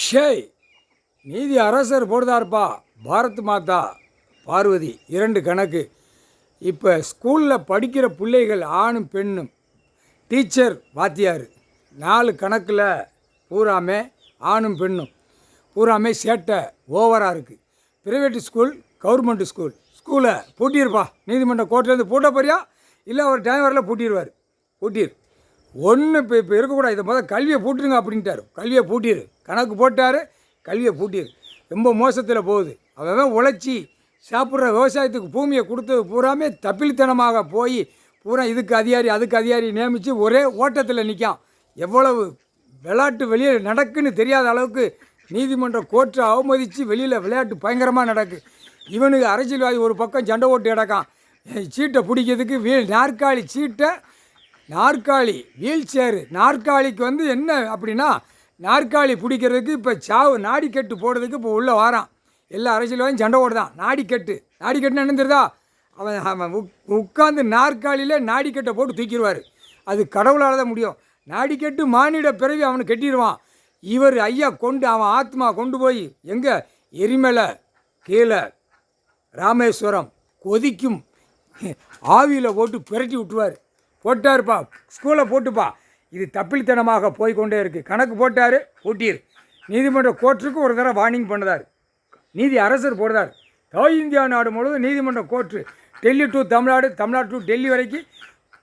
ஷேய் நீதி அரசர் போடுதாருப்பா. பாரத் மாதா பார்வதி 2 கணக்கு. இப்போ ஸ்கூலில் படிக்கிற பிள்ளைகள் ஆணும் பெண்ணும் டீச்சர் வாத்தியார் 4 கணக்கில் பூராமே ஆணும் பெண்ணும் பூராமே சேட்டை ஓவராக இருக்குது. ப்ரைவேட் ஸ்கூல் கவர்மெண்ட் ஸ்கூலை பூட்டியிருப்பா. நீதிமன்ற கோர்ட்லேருந்து பூட்ட போறியா இல்லை ஒரு டைம் வரல பூட்டிடுவார். பூட்டிடு ஒன்று இப்போ இருக்கக்கூடாது. இதை முதல் கல்வியை பூட்டுருங்க அப்படின்ட்டார். கல்வியை பூட்டிடு கணக்கு போட்டார். கல்வியை பூட்டிடு. ரொம்ப மோசத்தில் போகுது. அவன் உழைச்சி சாப்பிட்ற விவசாயத்துக்கு பூமியை கொடுத்தது பூராமே தப்பிலித்தனமாக போய் பூரா இதுக்கு அதிகாரி அதுக்கு அதிகாரி நியமித்து ஒரே ஓட்டத்தில் நிற்கான். எவ்வளவு விளையாட்டு வெளியே நடக்குன்னு தெரியாத அளவுக்கு நீதிமன்ற கோர்ட்டை அவமதித்து வெளியில் விளையாட்டு பயங்கரமாக நடக்கு. இவனுக்கு அரசியல்வாதி ஒரு பக்கம் சண்டை ஓட்டு கிடக்கான். சீட்டை பிடிக்கிறதுக்கு நாற்காலி சீட்டை நாற்காலி வீல் சேரு நாற்காலிக்கு என்ன அப்படின்னா நாற்காலி பிடிக்கிறதுக்கு இப்போ நாடிக்கட்டு போடுறதுக்கு இப்போ உள்ளே வாரான். எல்லா அரசியல்வாதியும் சண்டை ஓடுதான். நாடிக்கட்டுன்னு என்ன தெரியுதா? அவன் உட்காந்து நாற்காலியில் நாடிக்கட்டை போட்டு தூக்கிடுவார். அது கடவுளால் தான் முடியும். நாடிக்கட்டு மானிட பிறவி அவனை கட்டிடுவான். இவர் ஐயா அவன் ஆத்மா கொண்டு போய் எங்கே எரிமலை கீழே ராமேஸ்வரம் கொதிக்கும் ஆவியில் போட்டு பிரட்டி விட்டுருவார். போட்டாருப்பா. ஸ்கூலை போட்டுப்பா. இது தப்பில்தனமாக போய்கொண்டே இருக்குது. கணக்கு போட்டார். பூட்டிரு. நீதிமன்ற கோர்ட்டுக்கு ஒரு தடவை வார்னிங் பண்ணுதார். நீதி அரசர் போடுறார். இந்தியா நாடு முழுவதும் நீதிமன்ற court Delhi to Tamil Nadu, Tamil Nadu to Delhi வரைக்கும்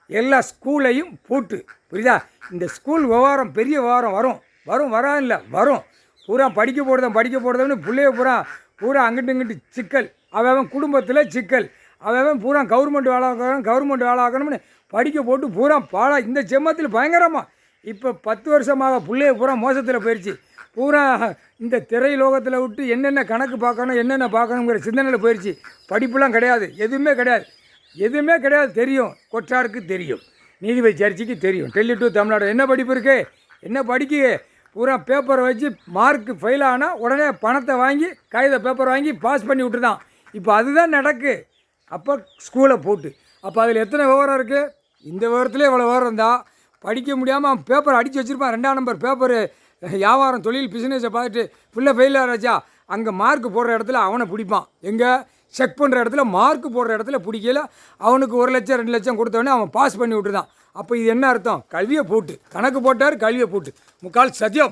எல்லா ஸ்கூலையும் பூட்டு. புரியுதா? இந்த ஸ்கூல் விவகாரம் பெரிய விவகாரம் வரும். பூரா படிக்க போடுறதுன்னு பிள்ளைய பூரா அங்கிட்டு சிக்கல். அவன் குடும்பத்தில் சிக்கல். அவன் பூரா கவர்மெண்ட் வேலை ஆகணும்னு படிக்க போட்டு பூரா பாழா இந்த செம்மத்தில் பயங்கரமாக இப்போ 10 வருஷமாக பிள்ளைய பூரா மோசத்தில் போயிடுச்சு. பூரா இந்த திரை லோகத்தில் விட்டு என்னென்ன கணக்கு பார்க்கணும் என்னென்ன பார்க்கணுங்கிற சிந்தனையில் போயிடுச்சு. படிப்புலாம் கிடையாது. எதுவுமே கிடையாது. தெரியும். கொற்றாருக்கு தெரியும். நீதிபதி சர்ச்சைக்கு தெரியும். டெல்லி டு தமிழ்நாடு என்ன படிப்பு இருக்கு, என்ன படிக்க பூரா பேப்பரை வச்சு மார்க் ஃபெயில் ஆனால் உடனே பணத்தை வாங்கி பேப்பர் வாங்கி பாஸ் பண்ணி விட்டுதான். இப்போ அதுதான் நடக்கு. அப்போ ஸ்கூலை போட்டு அப்போ அதில் எத்தனை விவரம் இருக்குது? இந்த விவரத்துலேயே இவ்வளோ விவரம் இருந்தால் படிக்க முடியாமல் அவன் பேப்பர் அடித்து வச்சுருப்பான். 2ஆம் நம்பர் பேப்பரு வியாபாரம் தொழில் பிஸ்னஸை பார்த்துட்டு ஃபுல்லாக ஃபெயில் ஆகிடுச்சா அங்கே மார்க் போடுற இடத்துல அவனை பிடிப்பான். எங்கே செக் பண்ணுற இடத்துல மார்க் போடுற இடத்துல பிடிக்கல அவனுக்கு 1 லட்சம் 2 லட்சம் கொடுத்தவொடனே அவன் பாஸ் பண்ணி விட்டுதான். அப்போ இது என்ன அர்த்தம்? கல்வியை போட்டு கணக்கு போட்டார். கல்வியை போட்டு முக்கால் சத்தியம்.